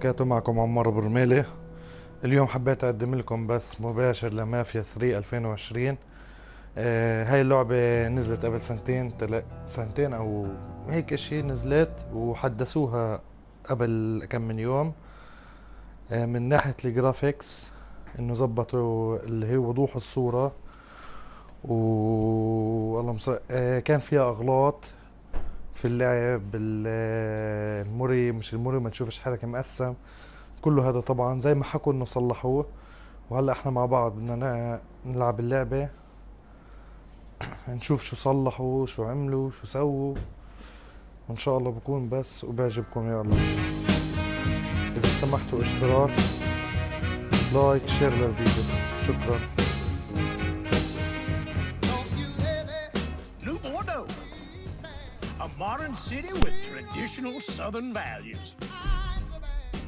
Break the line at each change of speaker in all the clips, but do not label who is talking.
كاتو معكم عمار برميلي. اليوم حبيت أقدم لكم بث مباشر لمافيا 3 2020. هاي اللعبة نزلت قبل سنتين أو هيك اشي، نزلت وحدثوها قبل كم من يوم. من ناحية الجرافيكس انه زبطوا اللي هي وضوح الصورة، و والله كان فيها أغلاط في اللعب. الموري مش الموري ما تشوفش حركة مقسم. كله هذا طبعا زي ما حكوا انه صلحوه، وهلا احنا مع بعض بدنا نلعب اللعبة، نشوف شو صلحوا شو عملوا شو سووا، وان شاء الله بكون بس وبيعجبكم. يلا اذا سمحتوا اشتراك، لايك، شير للفيديو. شكرا.
New Bordeaux, a modern city with traditional Southern values.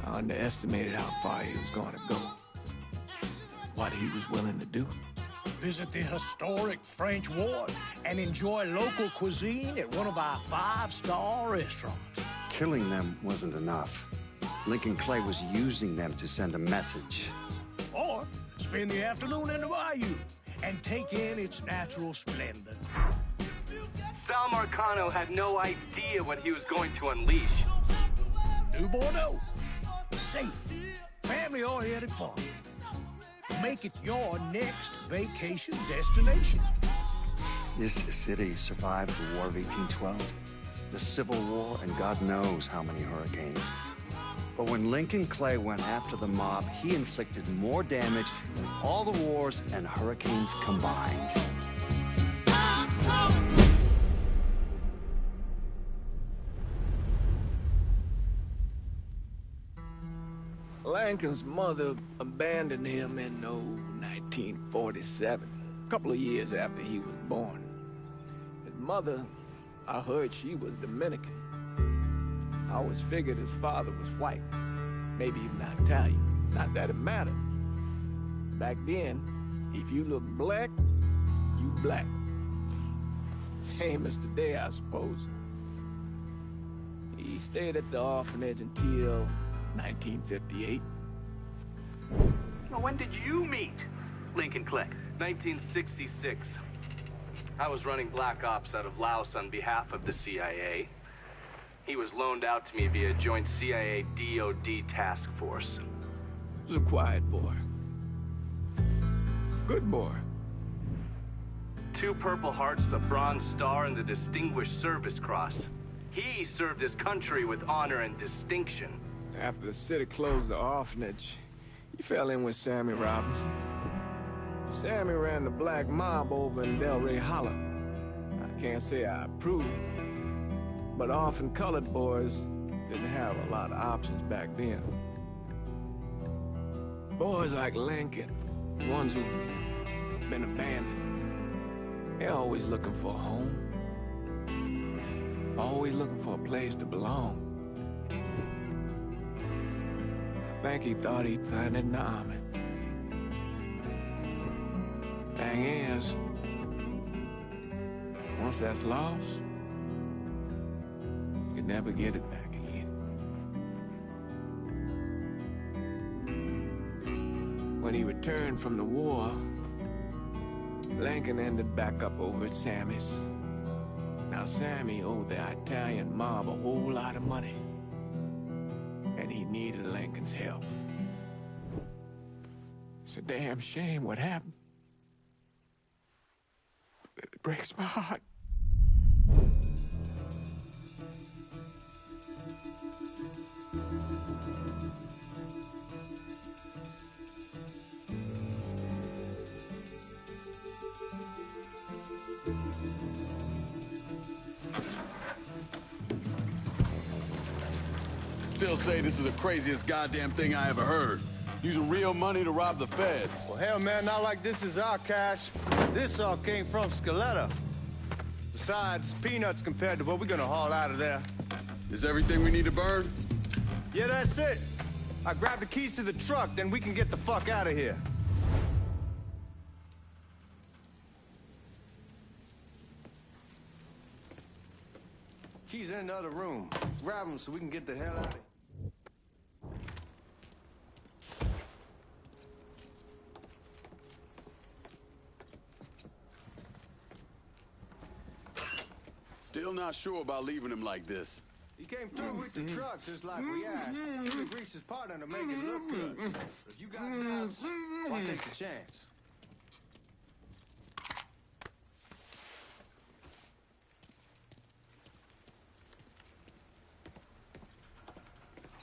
I underestimated how far he was going to go. What he was willing to do.
Visit the historic French Ward and enjoy local cuisine at one of our 5-star restaurants.
Killing them wasn't enough. Lincoln Clay was using them to send a message.
Or spend the afternoon in the bayou and take in its natural splendor.
Sal Marcano had no idea what he was going to unleash.
New Bordeaux, safe, family-oriented fun. Make it your next vacation destination.
This city survived the War of 1812, the Civil War, and God knows how many hurricanes. But when Lincoln Clay went after the mob, he inflicted more damage than all the wars and hurricanes combined.
Lincoln's mother abandoned him in 1947, a couple of years after he was born. His mother, I heard she was Dominican. I always figured his father was white, maybe even Italian. Not that it mattered. Back then, if you look black, you black. Same as today, I suppose. He stayed at the orphanage until 1958.
Well, when did you meet Lincoln Clay? 1966. I was running Black Ops out of Laos on behalf of the CIA. He was loaned out to me via joint CIA-DOD task force.
He was a quiet boy. Good boy.
2 Purple Hearts, a Bronze Star, and the Distinguished Service Cross. He served his country with honor and distinction.
After the city closed the orphanage, he fell in with Sammy Robinson. Sammy ran the black mob over in Delray Hollow. I can't say I approve, but often colored boys didn't have a lot of options back then. Boys like Lincoln, the ones who've been abandoned, they're always looking for a home, always looking for a place to belong. I think he thought he'd find it in the army. Thing is, once that's lost, you can never get it back again. When he returned from the war, Lincoln ended back up over at Sammy's. Now Sammy owed the Italian mob a whole lot of money, and he needed Lincoln's help. It's a damn shame what happened. It breaks my heart.
Still say this is the craziest goddamn thing I ever heard. Using real money to rob the feds.
Well, hell, man, not like this is our cash. This all came from Scaletta. Besides, peanuts compared to what we're gonna haul out of there.
Is everything we need to burn?
Yeah, that's it. I grab the keys to the truck, then we can get the fuck out of here. Keys in another room. Grab them so we can get the hell out of here.
Still not sure about leaving him like this.
He came through with the truck just like we asked. He can grease his partner to make it look good. If you got doubts, why take the chance?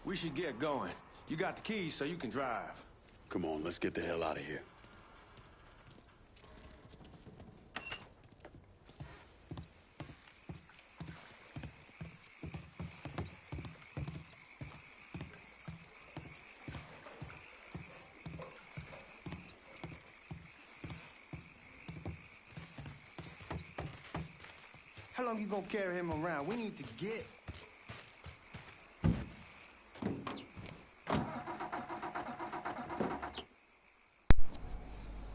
We should get going. You got the keys so you can drive.
Come on, let's get the hell out of here.
How long you gonna carry him around? We need to get...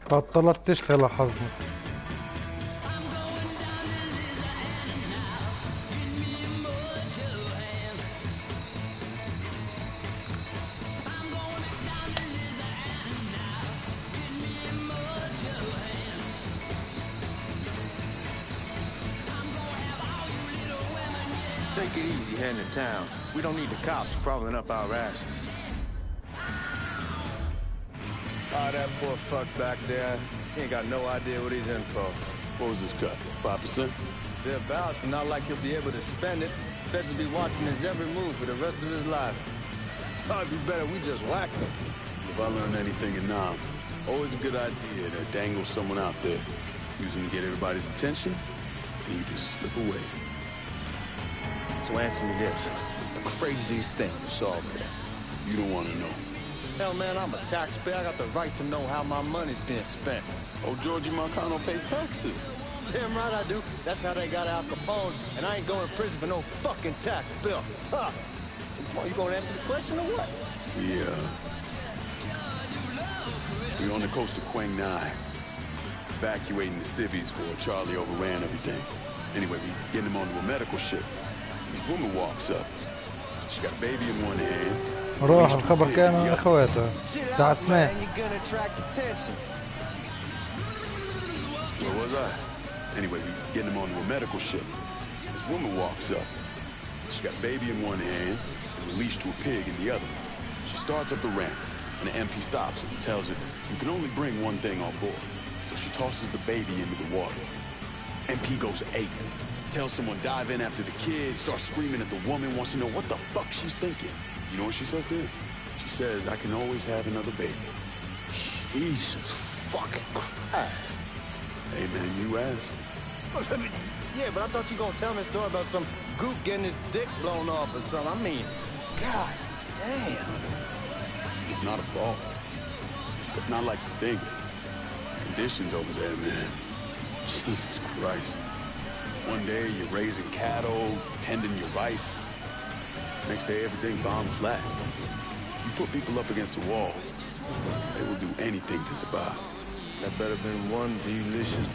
بطلت تشتغل حظنا.
Take it easy heading to town. We don't need the cops crawling up our asses. Ah, that poor fuck back there. He ain't got no idea what he's in for.
What was his cut? 5%?
They're about, but not like he'll be able to spend it. Feds will be watching his every move for the rest of his life. Probably be better we just whacked him.
If I learned anything in Nam, always a good idea to dangle someone out there. Use them to get everybody's attention, and you just slip away.
So answer me this. What's the craziest thing you saw over there?
You don't want to know.
Hell, man, I'm a taxpayer. I got the right to know how my money's being spent.
Oh, Georgie Marcano pays taxes.
Damn right I do. That's how they got Al Capone, and I ain't going to prison for no fucking tax bill. Huh? Well, you gonna answer the question or what?
We're on the coast of Quang Nai, evacuating the civvies for Charlie overran everything. Anyway, we getting him onto a medical ship. This woman walks up. She got a baby in one hand.
روح الخبر كان عن اخواته دعسناه.
Where was I? Anyway, we getting him onto a medical ship. This woman walks up. She got a baby in one hand and a leash to a pig in the other. She starts up the ramp, and the MP stops her and tells her, you can only bring one thing on board. So she tosses the baby into the water. MP goes ape. Tells someone dive in after the kid, starts screaming at the woman, wants to know what the fuck she's thinking. You know what she says to him? She says, I can always have another baby.
Jesus fucking Christ.
Hey, man, you asked.
Yeah, but I thought you were gonna tell me a story about some gook getting his dick blown off or something. I mean, god damn.
It's not a fault. But not like you think. Conditions over there, man. Jesus Christ. One day you're raising cattle, tending your rice. Next day everything bombed flat. You put people up against the wall, they will do anything to survive.
That better been one delicious.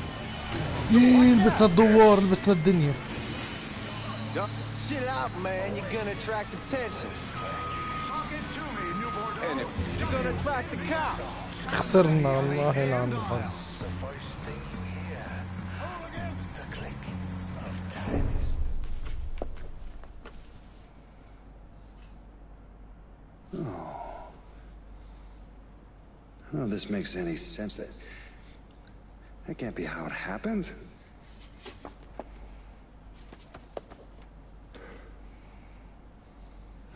لبسنا الدوار لبسنا الدنيا.
Chill out, man. You're gonna attract attention. And you're gonna attract the cops.
خسرنا الله يلعن الحظ.
None of this makes any sense. That can't be how it happened.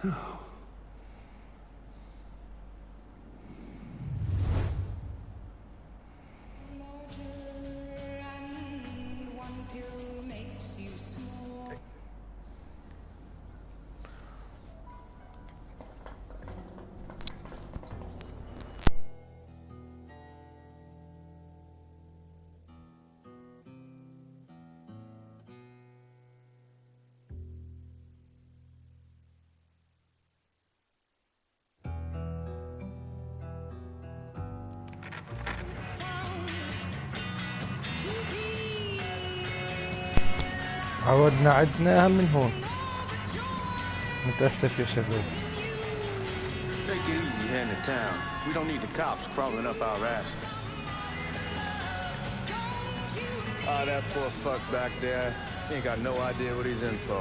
Oh.
عودنا عدناها من هون. متأسف يا شباب.
Take it easy heading to town. We don't need the cops crawling up our asses. Ah, that poor fuck back there. He ain't got no idea what he's in for.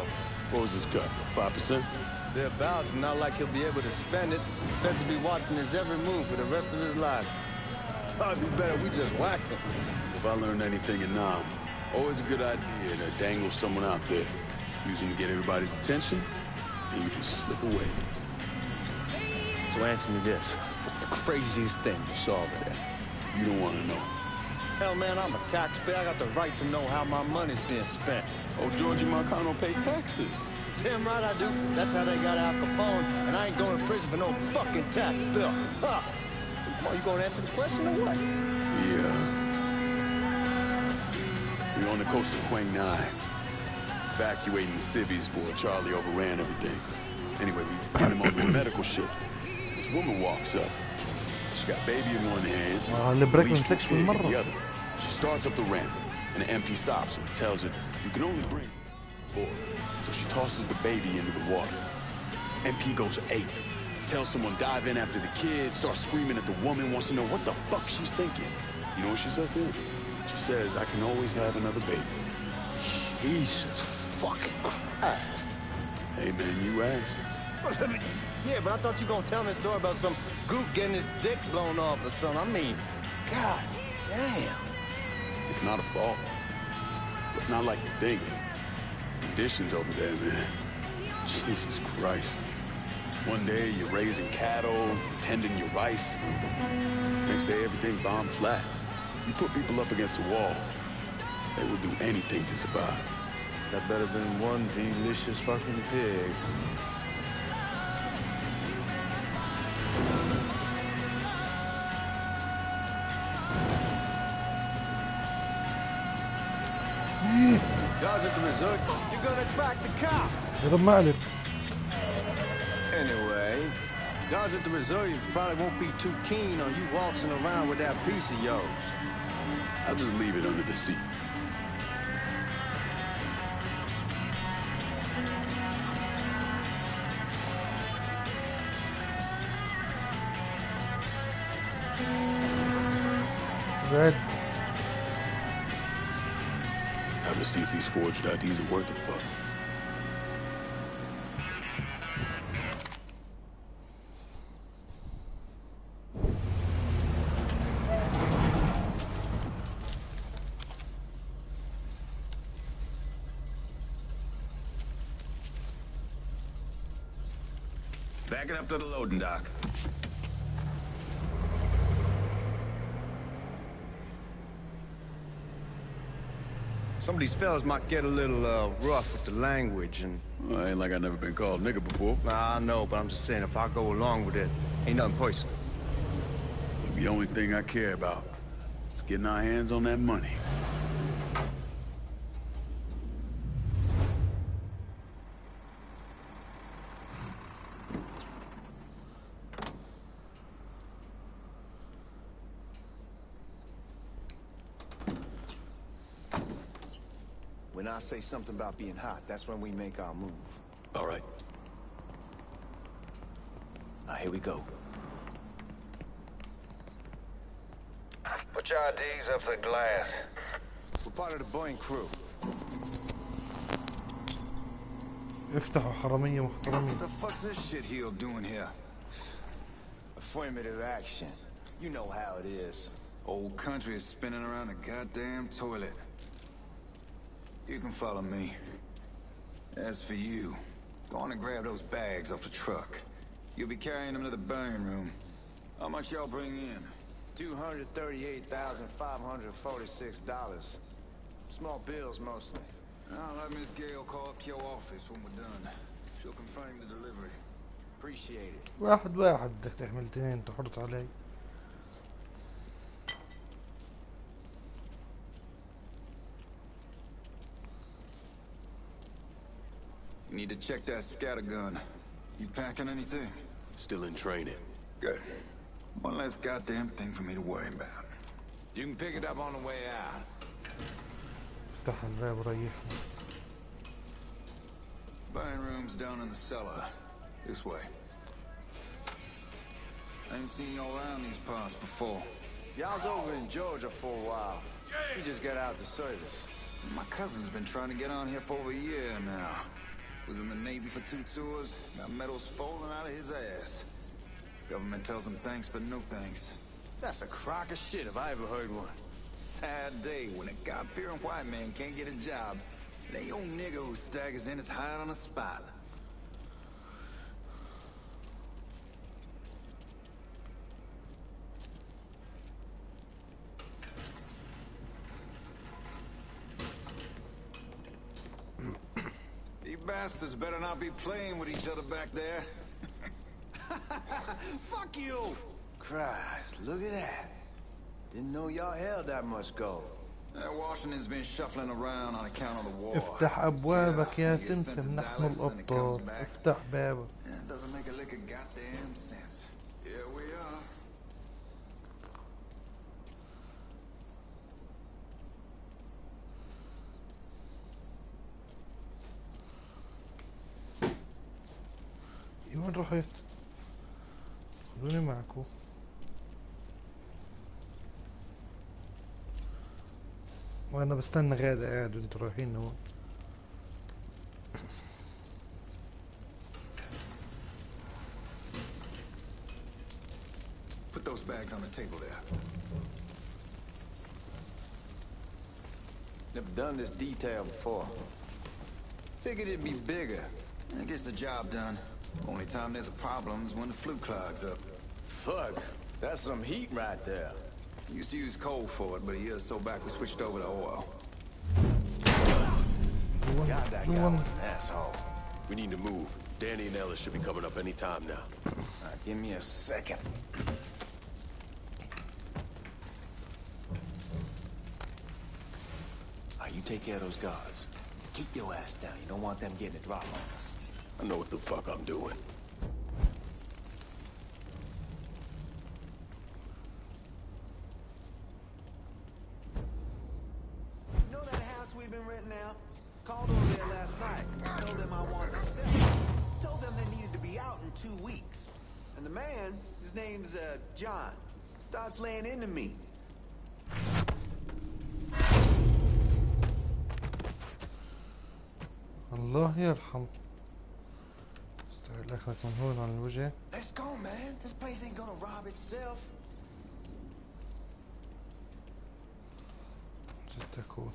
What was his cut? 5%?
They're about, not like he'll be able to spend it. Feds will be watching his every move for the rest of his life. Probably be better we just whacked him.
If I learned anything in Nam, always a good idea to dangle someone out there. Use them to get everybody's attention, and you just slip away.
So answer me this. What's the craziest thing you saw over there?
You don't want to know.
Hell, man, I'm a taxpayer. I got the right to know how my money's being spent.
Oh, Georgie Marcano pays taxes.
Damn right I do. That's how they got Al Capone, and I ain't going to prison for no fucking tax bill. Huh. Come on, you gonna answer the question or what?
Yeah. We're on the coast of Quang Nai, evacuating the civvies for Charlie overran everything. Anyway, we get him onto a medical ship. This woman walks up. She got baby in one hand,
البريك
leash to a
ممسكش
pig in the
بالمرة.
other. She starts up the ramp, and the MP stops her, tells her, you can only bring four. So she tosses the baby into the water. MP goes ape. Tells someone dive in after the kid, starts screaming at the woman, wants to know what the fuck she's thinking. You know what she says then? She says, I can always have another baby.
Jesus fucking Christ.
Hey man, you asked.
Yeah, but I thought you gonna tell me a story about some gook getting his dick blown off or something. I mean, god damn.
It's not a fault. But not like you think. Conditions over there, man. Jesus Christ. One day you're raising cattle, tending your rice. Next day everything bombed flat. You put people up against the wall, they will do anything to survive.
That better been one delicious fucking pig. Guys at the resort, you're gonna attract the cops.
هذا ما أعرف.
Anyway, guys at the reserve probably won't be too keen on you waltzing around with that piece of yours.
I'll just leave it under the seat.
Red.
Time to see if these forged IDs are worth a fuck.
Back it up to the loading dock.
Some of these fellas might get a little rough with the language, and
Well, ain't like I've never been called nigga before.
nah, I know, but I'm just saying if I go along with it, ain't nothing personal.
The only thing I care about is getting our hands on that money.
When I say something about being hot, that's when we make our move.
All right.
Now, here we go.
Put your IDs up to the glass.
We're part of the Boeing crew.
افتحوا حرامية محترمين.
What the fuck's this shitheel doing here? Affirmative action. You know how it is.
Old country is spinning around the goddamn toilet. You can follow me. As for you, go on and grab those bags off the truck. You'll be carrying them to the burning room. How much y'all bring in?
$238,546. Small bills mostly.
I'll let Miss Gale call up your office when we're done. She'll confirm the delivery.
Appreciate it.
واحد واحد بدك تحمل اثنين تحرط علي.
You need to check that scattergun. You packing anything?
Still in training.
Good. One less goddamn thing for me to worry about.
You can pick it up on the way out.
افتح الباب وريحنا.
Burning room's down in the cellar. This way. I ain't seen y'all around these parts before.
Y'all's over in Georgia for a while. We just got out the service.
My cousin's been trying to get on here for over a year now. Was in the Navy for 2 tours, got medals falling out of his ass. Government tells him thanks, but no thanks.
That's a crock of shit if I ever heard one.
Sad day when a God-fearing white man can't get a job. And a old nigga who staggers in is hired on the spot. You bastards better not be playing with each other back there.
Fuck you! Christ, look at that. Didn't know y'all held that much gold.
Washington's been shuffling around on account of the war.
افتح أبوابك يا سمسم نحن الأبطال افتح بابك.
It doesn't make a lick of goddamn sense. Here we are.
وين رحت؟ خذوني معكم. وانا بستنى غادة قاعد وانتوا رايحين هون.
Put those bags on the table there.
Never done this detail before. Figured it'd be bigger.
That gets the job done. Only time there's a problem is when the flue clogs up.
Fuck, that's some heat right there.
Used to use coal for it, but a year or so back we switched over to oil.
God, that guy was an asshole.
We need to move. Danny and Ellis should be coming up any time now.
Give me a second. You take care of those guards. Keep your ass down. You don't want them getting a drop on us.
I know what the fuck I'm doing.
You know that house we've been renting out? Called over there last night. Told them I wanted to sell it. Told them they needed to be out in 2 weeks. And the man, his name's John, starts laying into me.
الله يرحم. استغل لك من هون على الوجه.
Let's go, man. This place ain't gonna rob itself.
ستكون.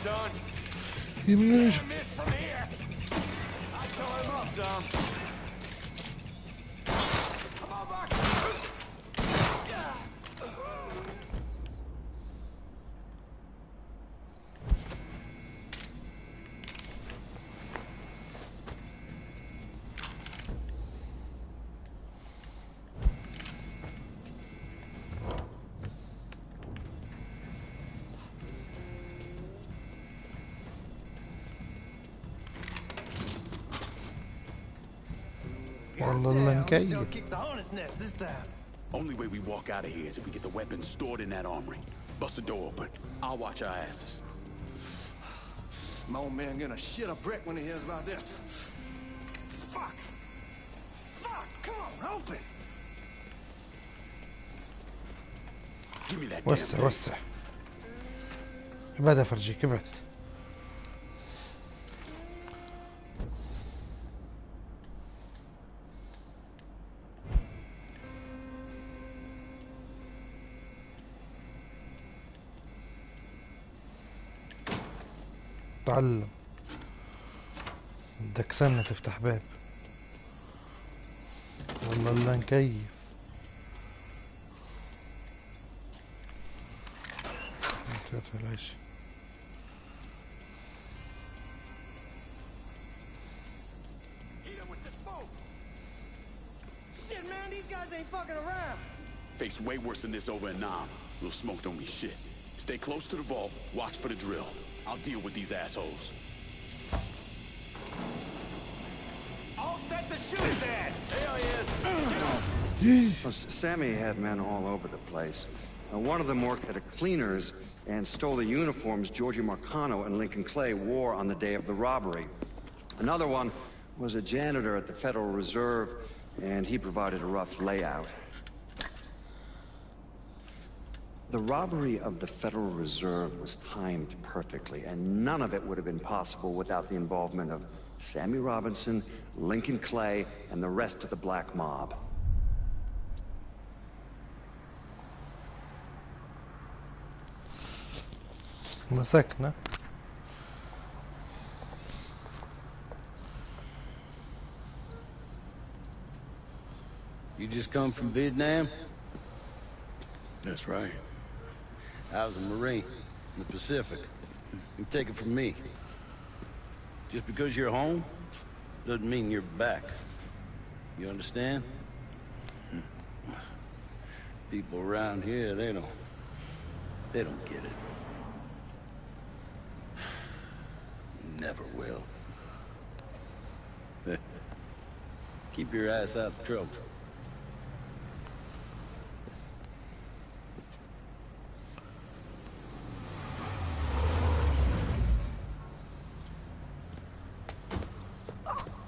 son.
يمنوش.
Miss from here. I'll tore him up some. Come on back.
والله نكيف.
Kick the hornet's nest this time.
Only way we walk out of here is if we get the weapons stored in that armory. Bust the door open. I'll watch our asses.
My old man gonna shit a brick when he hears about this. Fuck! Fuck! Come on, open!
Give me that
وسع
damn
وسع. ابعد افرجيك ابعد. تعلم. بدك سنة تفتح باب. والله لا نكيف. العيش.
Shit, man, these guys ain't fucking around.
Faced way worse than this over in Nam. Little smoke don't mean shit. Stay close to the vault. Watch for the drill. I'll deal with these assholes.
All set to shoot his ass! There he is!
Well, Sammy had men all over the place. One of them worked at a cleaner's and stole the uniforms Georgie Marcano and Lincoln Clay wore on the day of the robbery. Another one was a janitor at the Federal Reserve, and he provided a rough layout. The robbery of the Federal Reserve was timed perfectly, and none of it would have been possible without the involvement of Sammy Robinson, Lincoln Clay, and the rest of the Black Mob.
مسكنا.
You just come from Vietnam?
That's right.
I was a Marine in the Pacific. You take it from me. Just because you're home doesn't mean you're back. You understand? People around here, they don't get it. Never will. Keep your ass out of trouble.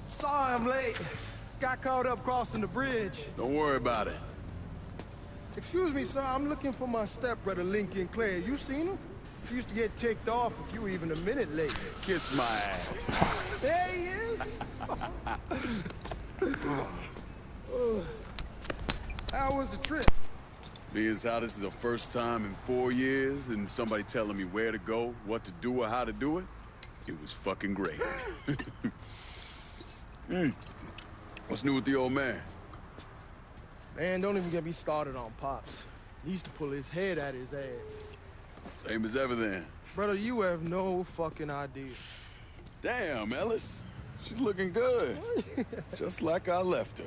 Sorry I'm late. Got caught up crossing the bridge.
Don't worry about it.
Excuse me, sir. I'm looking for my stepbrother, Lincoln Clay. You seen him? He used to get ticked off if you were even a minute late.
Kiss my ass.
There he is. How was the trip?
Being as how this is the first time in 4 years and somebody telling me where to go, what to do, or how to do it, it was fucking great. What's new with the old man?
Man, don't even get me started on Pops. He used to pull his head out his ass.
Same as ever then.
Brother, you have no fucking idea.
Damn, Ellis. She's looking good. Just like I left her.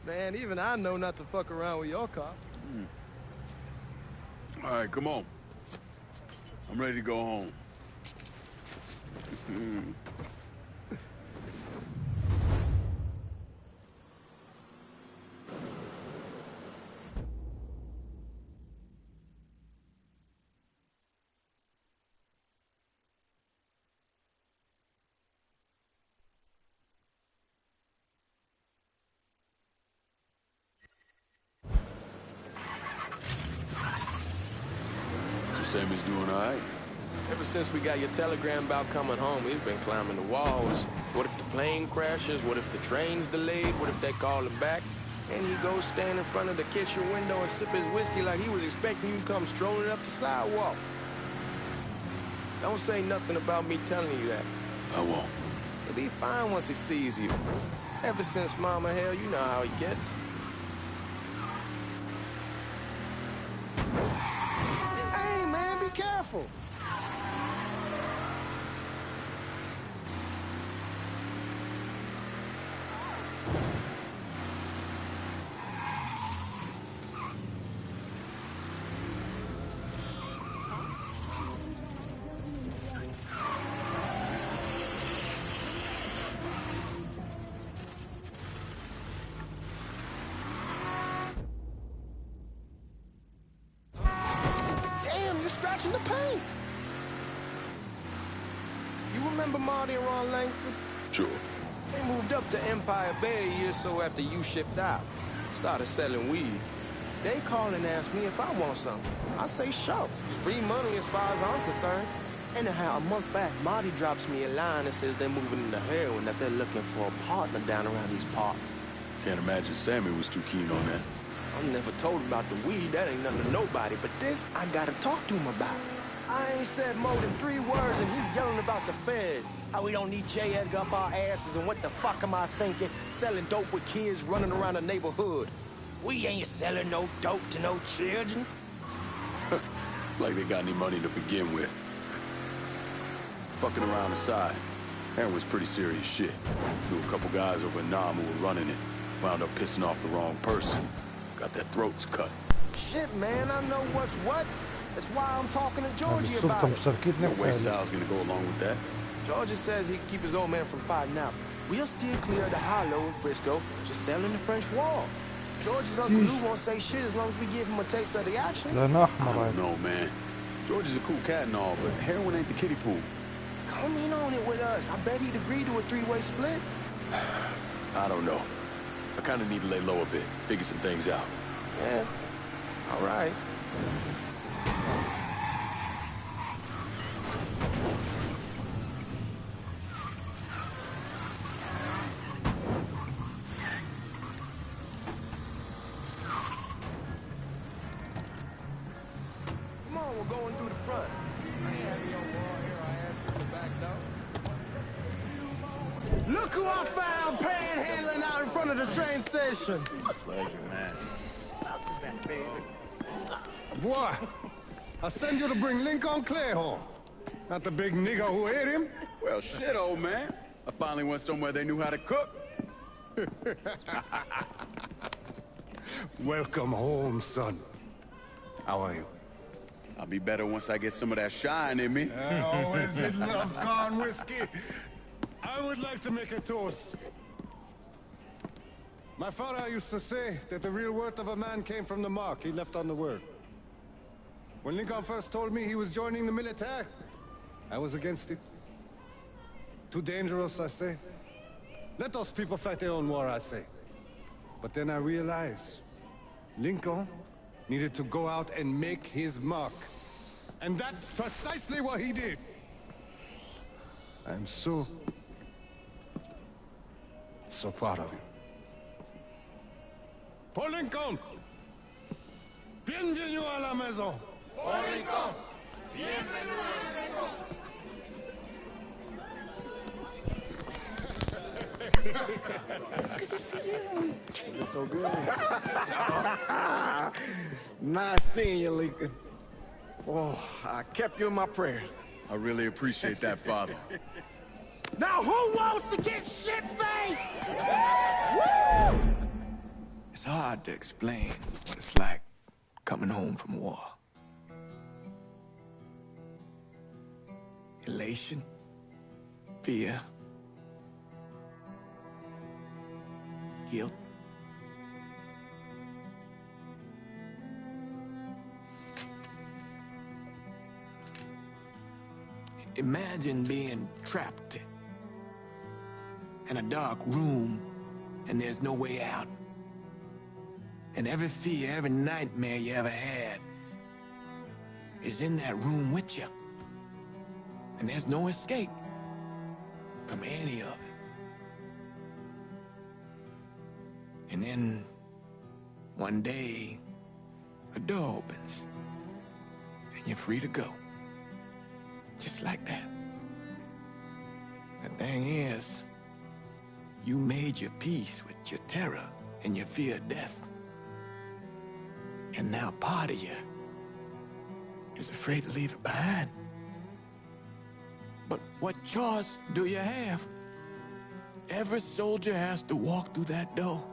Man, even I know not to fuck around with your car.
All right, come on. I'm ready to go home. Sammy's doing all right.
Ever since we got your telegram about coming home, he's been climbing the walls. What if the plane crashes? What if the train's delayed? What if they call him back? And he goes stand in front of the kitchen window and sip his whiskey like he was expecting you to come strolling up the sidewalk. Don't say nothing about me telling you that.
I won't.
He'll be fine once he sees you. Ever since Mama, hell, you know how he gets.
Hey, man, be careful.
Scratching the paint. You remember Marty and Ron Langford?
Sure.
They moved up to Empire Bay a year or so after you shipped out. Started selling weed. They call and ask me if I want something. I say sure. It's free money as far as I'm concerned. Anyhow, a month back, Marty drops me a line that says they're moving into heroin, that they're looking for a partner down around these parts.
Can't imagine Sammy was too keen on that.
I'm never told about the weed, that ain't nothing to nobody, but this I gotta talk to him about. I ain't said more than 3 words and he's yelling about the feds. How we don't need J. Edgar up our asses and what the fuck am I thinking? Selling dope with kids running around the neighborhood. We ain't selling no dope to no children.
Like they got any money to begin with. Fucking around aside, heroin's pretty serious shit. Knew a couple guys over in Nam who were running it. Wound up pissing off the wrong person. Got their throats cut.
Shit, man, I know what's what. That's why I'm talking to Georgie about it.
No way Sal's gonna go along with that.
Georgia says he can keep his old man from fighting out. We'll still clear the hollow in Frisco, just selling the French wall. George's Uncle Lou won't say shit as long as we give him a taste of the action.
I don't know, man. George is a cool cat and all, but heroin ain't the kiddie pool.
Come in on it with us. I bet he'd agree to a 3-way split.
I don't know. I kind of need to lay low a bit, figure some things out.
Yeah, all right. Come on, we're going through the front. I ain't having your ball here. I asked you to back down.
Look who I found panhandling out in front of the train station.
Pleasure, man.
Welcome back, baby.
Boy, I send you to bring Lincoln Clay home. Not the big nigga who ate him.
Well, shit, old man. I finally went somewhere they knew how to cook.
Welcome home, son. How are you?
I'll be better once I get some of that shine in me.
I always did love corn whiskey. I would like to make a toast. My father used to say that the real worth of a man came from the mark he left on the world. When Lincoln first told me he was joining the military, I was against it. Too dangerous, I say. Let those people fight their own war, I say. But then I realized Lincoln needed to go out and make his mark. And that's precisely what he did. I'm so proud of you. Paul Lincoln! Bienvenue à la maison!
Paul Lincoln! Bienvenue à la maison!
Good to see you.
Looking so good. Nice seeing you, Lincoln. Oh, I kept you in my prayers.
I really appreciate that, Father.
Now who wants to get shit-faced?
Woo! It's hard to explain what it's like coming home from war. Elation, fear, guilt. Imagine being trapped in a dark room and there's no way out. And every fear, every nightmare you ever had is in that room with you. And there's no escape from any of it. And then one day, a door opens and you're free to go. Just like that. The thing is, you made your peace with your terror and your fear of death. And now part of you is afraid to leave it behind. But what choice do you have? Every soldier has to walk through that door,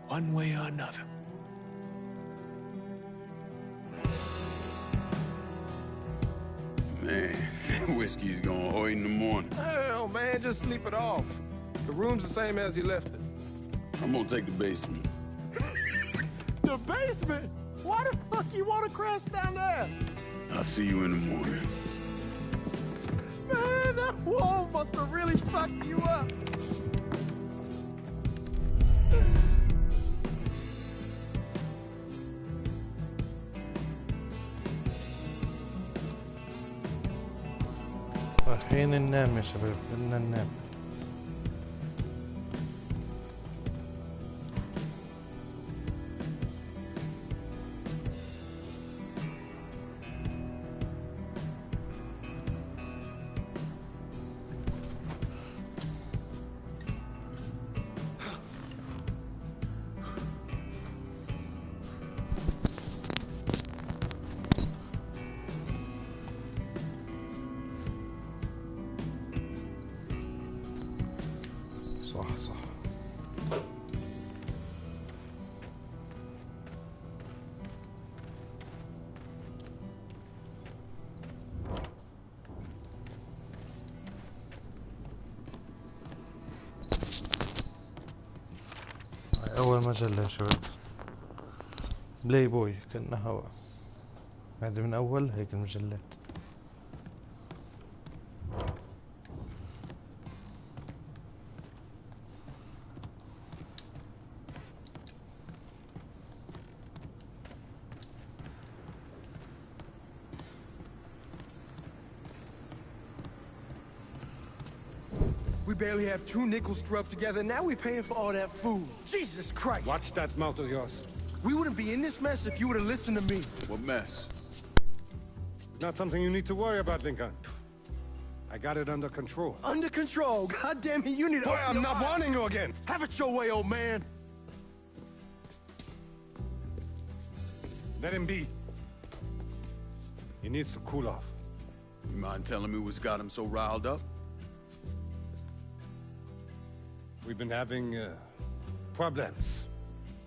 one way or another.
Man, that whiskey's gonna hurt in the morning.
Hell, man, just sleep it off. The room's the same as he left it.
I'm gonna take the basement.
The basement? Why the fuck you want to crash down there?
I'll see you in the morning.
Man, that wall must have really fucked you up.
رايحين ننام يا شباب، بدنا ننام. صح صح. أول مجلة يا شباب، بلاي بوي، كأنها هذه من أول هيك المجلات.
We barely have 2 nickels to rub together. Now we're paying for all that food. Jesus Christ.
Watch that mouth of yours.
We wouldn't be in this mess if you would have listened to me.
What mess?
Not something you need to worry about, Lincoln. I got it under control.
Under control? God damn it, you need to...
Boy, I'm not warning you again.
Have it your way, old man.
Let him be. He needs to cool off.
You mind telling me what's got him so riled up?
We've been having problems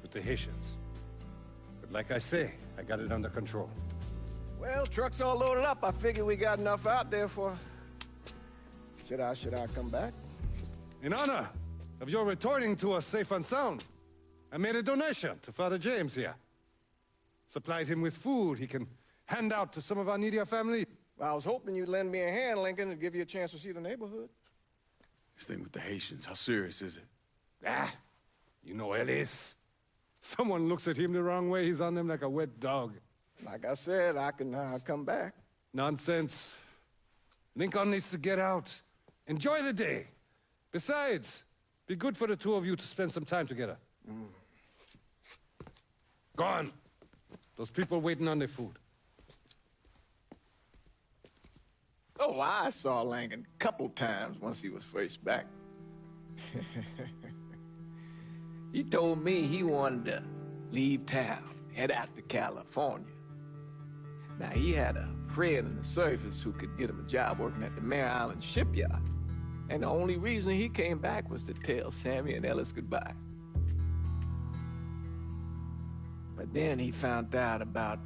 with the Haitians. But like I say, I got it under control.
Well, truck's all loaded up. I figure we got enough out there for... Should I come back?
In honor of your returning to us safe and sound, I made a donation to Father James here. Supplied him with food he can hand out to some of our needier family.
Well, I was hoping you'd lend me a hand, Lincoln, and give you a chance to see the neighborhood.
This thing with the Haitians, how serious is it?
Ah, you know Ellis. Someone looks at him the wrong way, he's on them like a wet dog.
Like I said, I can come back.
Nonsense. Lincoln needs to get out. Enjoy the day. Besides, be good for the two of you to spend some time together. Go on. Those people waiting on their food.
Oh, I saw Langan a couple times once he was first back. He told me he wanted to leave town, head out to California. Now, he had a friend in the service who could get him a job working at the Mare Island shipyard. And the only reason he came back was to tell Sammy and Ellis goodbye. But then he found out about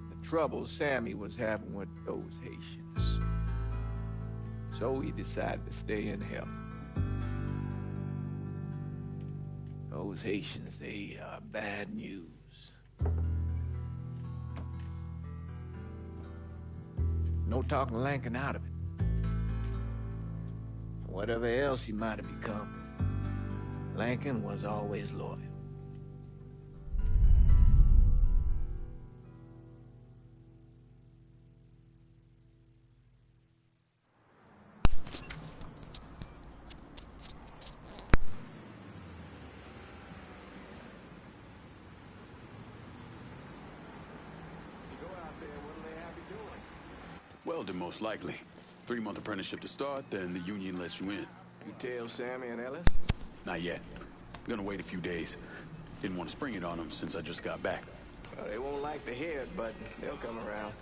the trouble Sammy was having with those Haitians. So he decided to stay and help. Those Haitians, they are bad news. No talking Lankin out of it. Whatever else he might have become, Lankin was always loyal.
welding, most likely. 3-month apprenticeship to start, then the union lets you in.
You tell Sammy and Ellis?
Not yet. Gonna wait a few days. Didn't want to spring it on them since I just got back.
Well, they won't like to hear it, but they'll come around.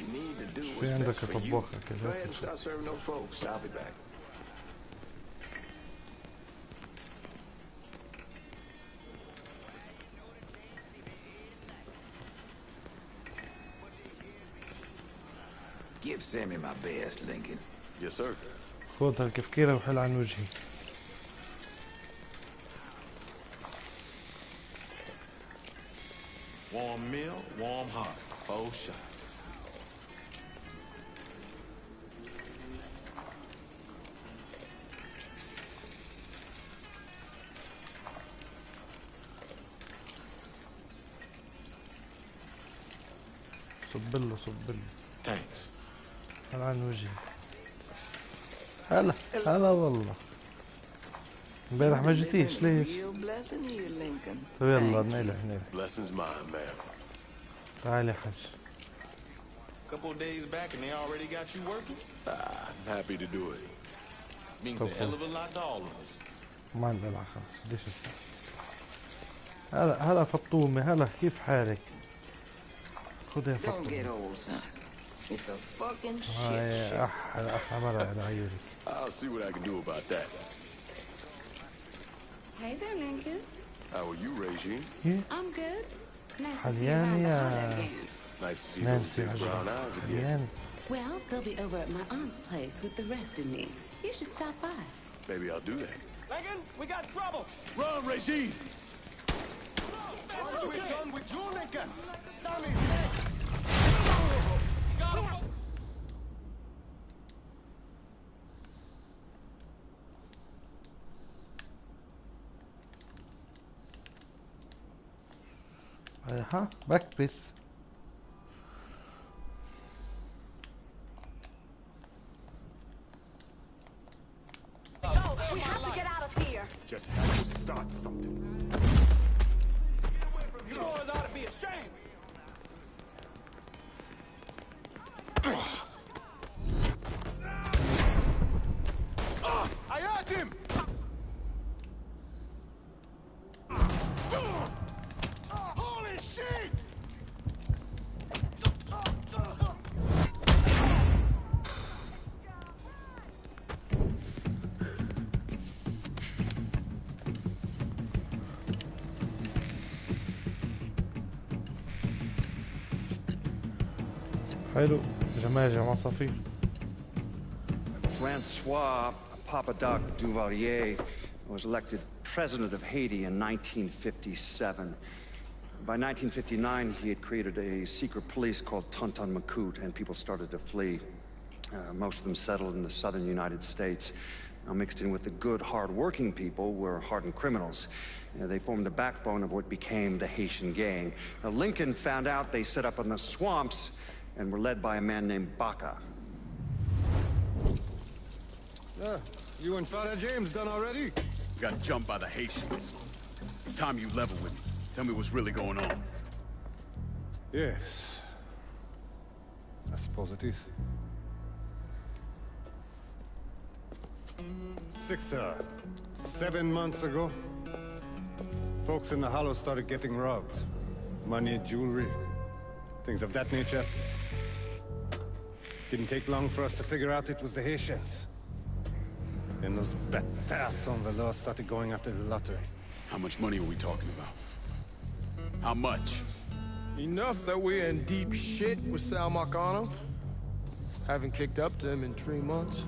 You need to do what's
عندك
best for you.
طباخة
Go
كذا.
ahead and start serving those folks. I'll be back.
Give Sammy my best, Lincoln.
Yes, sir.
خذ هالكفكيرة وحل عن وجهي.
Warm meal, warm heart. Oh, shot.
صبله صبله.
Thanks.
حل عن وجهي. هلا هلا والله. امبارح ما جيتيش ليش؟ طيب يلا نقلع نقلع.
Blessings mine, man.
تعال يا حج.
Couple of days back and they already got you working? I'm happy to do it. Means a hell of a lot to all of us.
ما نقلع خلاص. ليش هلا هلا فطومة هلا كيف حالك؟ خذ يا فطومة.
It's a fucking shit
هاي أحمر على عيونك.
I'll see what I can do about that.
Hey there, Lincoln.
How are you, Regine?
I'm good. Nice to see you
حلياني
around the
يا
hood again.
Nice to see those
نانسي
big brown eyes again.
حلياني.
Well, they'll be over at my aunt's place with the rest of me. You should stop by.
Maybe I'll do that.
Lincoln, we got trouble.
Run, Regine!
What are we done with you, Lincoln? Sammy's next.
ها بكبس.
We have to get out of here.
Just had to start something.
You boys ought to be ashamed.
I hurt him!
Holy shit!
حلو جماجم عصافير.
Francois Papadoc Duvalier was elected president of Haiti in 1957. By 1959, he had created a secret police called Tonton Macoute, and people started to flee. Most of them settled in the southern United States. Now, mixed in with the good, hard-working people were hardened criminals. They formed the backbone of what became the Haitian gang. Now, Lincoln found out they set up in the swamps and were led by a man named Baca.
You and Father James done already?
Got jumped by the Haitians. It's time you level with me. Tell me what's really going on.
Yes. I suppose it is. 7 months ago, folks in the Hollow started getting robbed. Money, jewelry, things of that nature. Didn't take long for us to figure out it was the Haitians. Then those bâtards on the law started going after the lottery.
How much money are we talking about? How much?
Enough that we're in deep shit with Sal Marcano. Haven't kicked up to him in 3 months.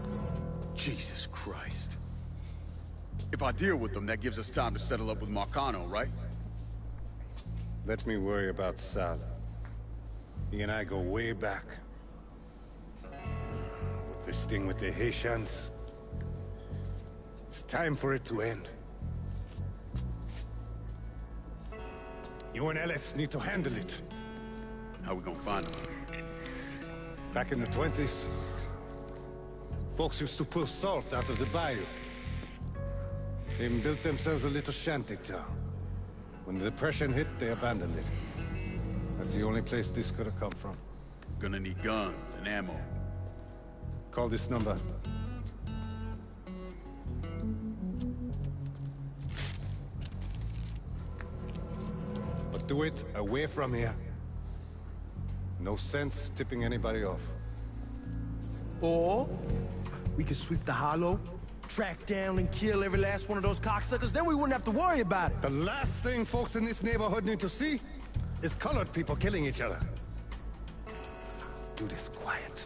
Jesus Christ. If I deal with them, that gives us time to settle up with Marcano, right?
Let me worry about Sal. He and I go way back. But this thing with the Haitians, it's time for it to end. You and Ellis need to handle it.
How we gonna find them?
Back in the 20s, folks used to pull salt out of the bayou. They even built themselves a little shanty town. When the Depression hit, they abandoned it. That's the only place this could have come from.
Gonna need guns and ammo.
Call this number. But do it away from here. No sense tipping anybody off.
Or we could sweep the hollow, track down and kill every last one of those cocksuckers, then we wouldn't have to worry about it.
The last thing folks in this neighborhood need to see is colored people killing each other. Do this quiet.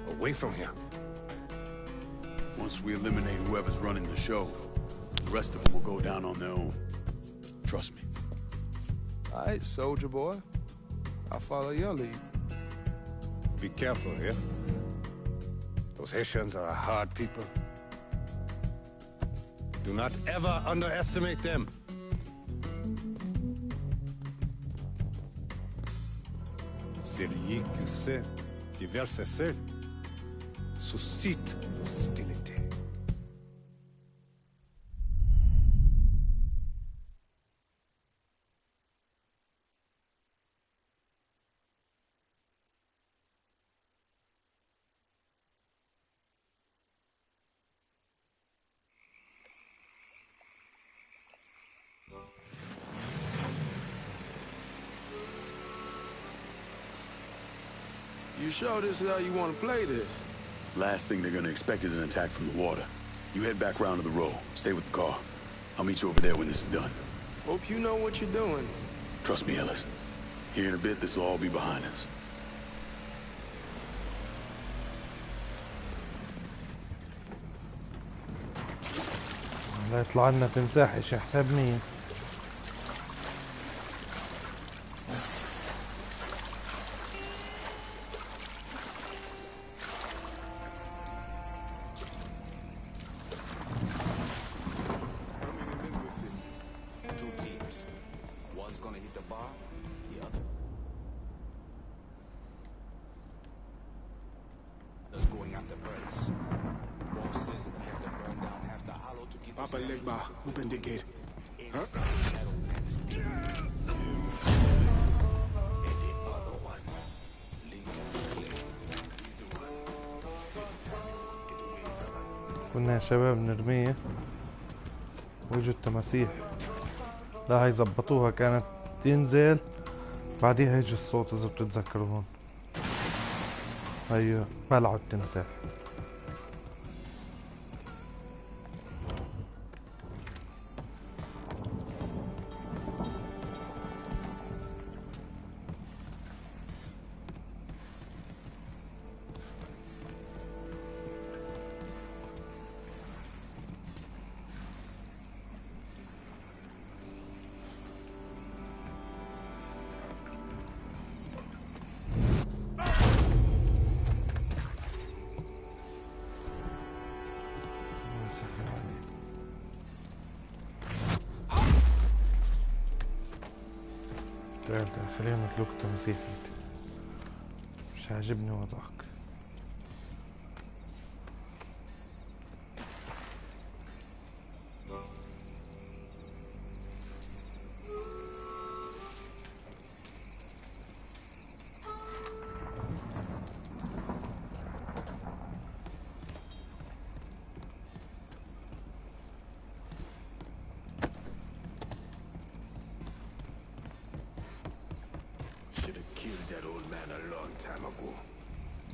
Away from here.
Once we eliminate whoever's running the show, the rest of them will go down on their own. Trust me.
All right, soldier boy. I'll follow your lead.
Be careful, yeah? Those Haitians are a hard people. Do not ever underestimate them. Celui qui sait qui verse sel suscite l'hostilité.
You sure this is how you want to play this?
Last thing they're gonna expect is an attack from the water. You head back round to the row. Stay with the car. I'll meet you over there when this is done.
Hope you know what you're doing.
Trust me, Ellis. Here in a bit, this will all be behind us.
لا يطلع لنا تمساح اشي حساب مين.
Open the gate. Huh?
كنا يا شباب نرميه ويجوا التماسيح. لا هاي زبطوها، كانت ينزل بعديها يجي الصوت اذا بتتذكروا هون. هي بلعوا التمساح. تعال خلينا نتلوك التماسيح. انت مش عاجبني وضعك.
That old man a long time ago.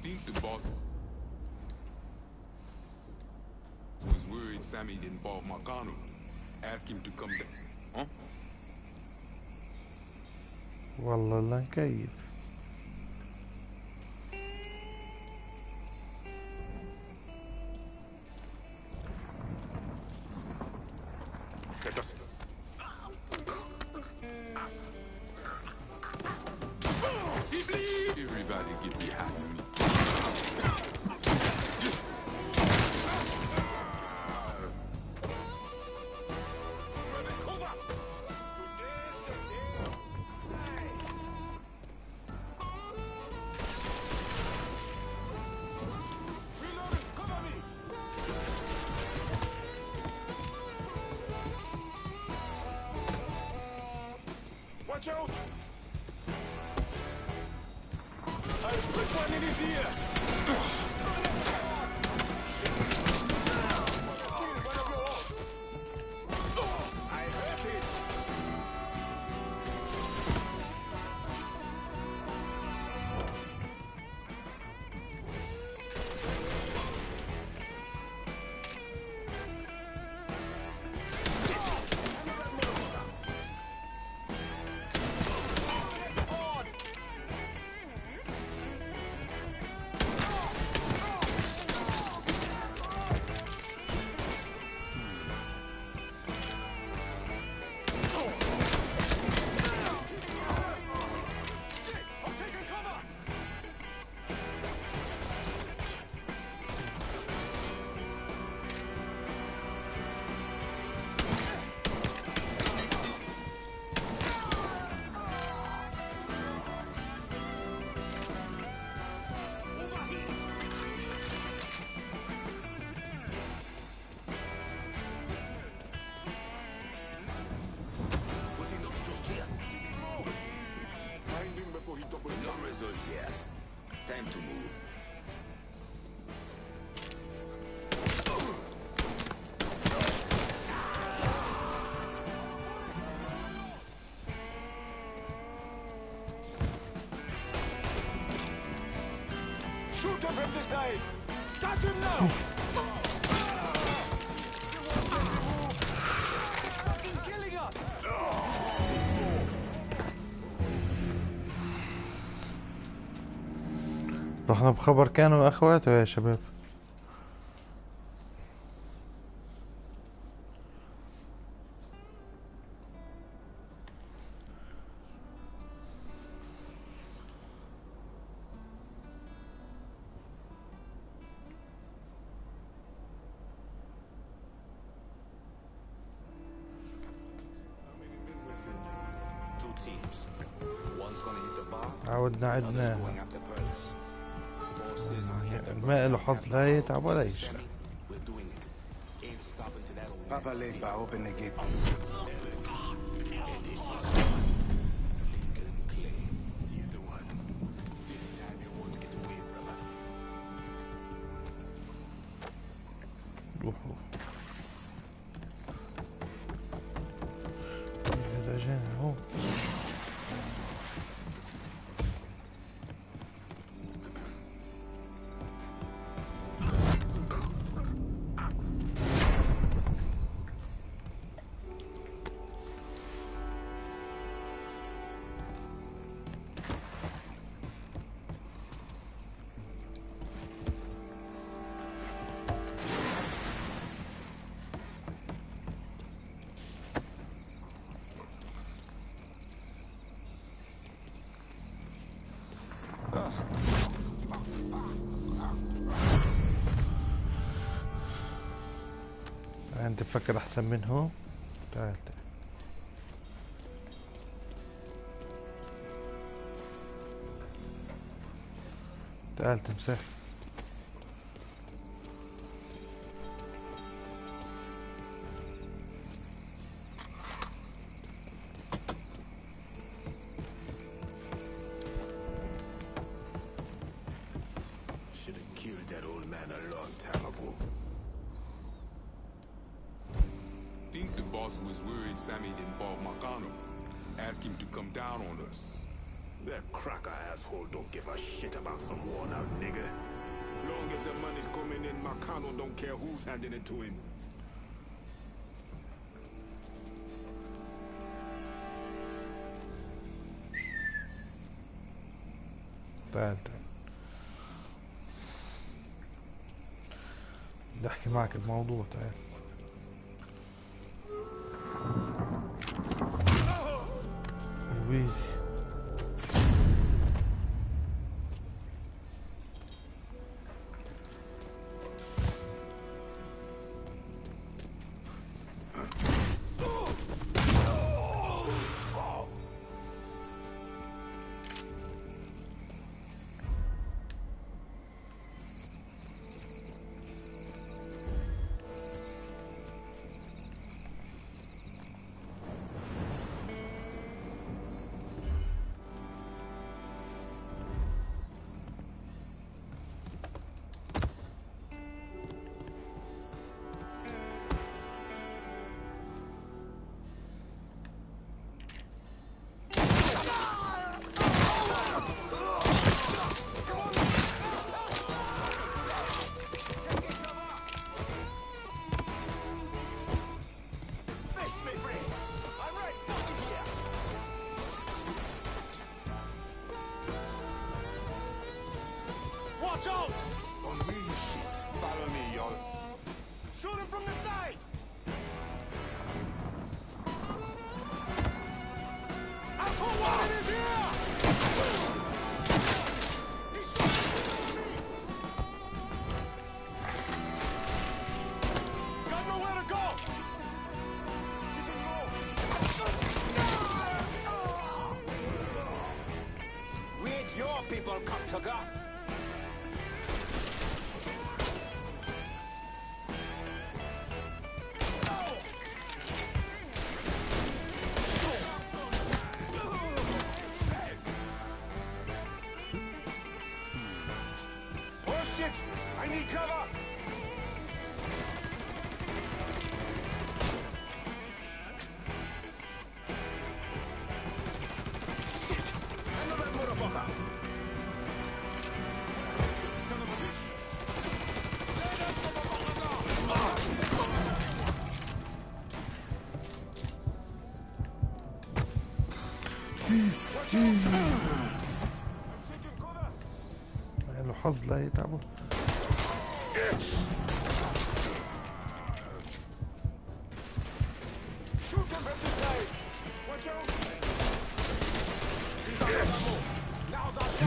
Think the boss was worried Sammy'd involve Marcano. Ask him to come down. Huh?
والله لا نكيف.
Everybody get behind me.
one in his ear. I heard it. Time to move. Shoot him from the side. Catch him now. Fucking killing us.
رحنا بخبر كانوا اخواته يا شباب. عودنا عدنا ما له حظ لا يتعب ولا يشقى.
Papa Legba, open the gate. He's the one. This time you won't get away from us.
روحوا هذا جانا هو. انت تفكر احسن منه؟ تعال تعال تمسح.
Should have killed that old man a long time ago.
Think the boss was worried Sammy involved Marcano. Ask him to come down on us.
That cracker asshole don't give a shit about some worn out nigga. Long as the money's coming in, Marcano don't care who's handing it to him.
تعال تعال بدي احكي معك الموضوع. تعال وي
Watch out! Don't really shit. Follow me, y'all. Shoot him from the side! I put one in his ear! He's shooting me! Got nowhere to go! Get him low! We ain't your people, cocksucker! I need cover! Shit! Handle that motherfucker! Son of a bitch! Lay that motherfucker down!
له حظ لا يتعبه.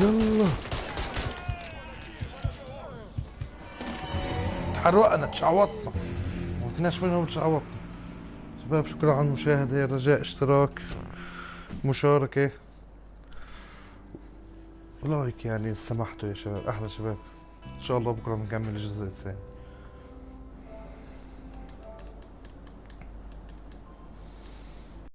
يلا تحرقنا تشعوطنا ما كناش منهم تشعوطنا. شباب شكرا على المشاهدة، رجاء اشتراك مشاركة ولايك يعني سمحتوا يا شباب. احلى شباب. ان شاء الله بكره بنكمل الجزء الثاني.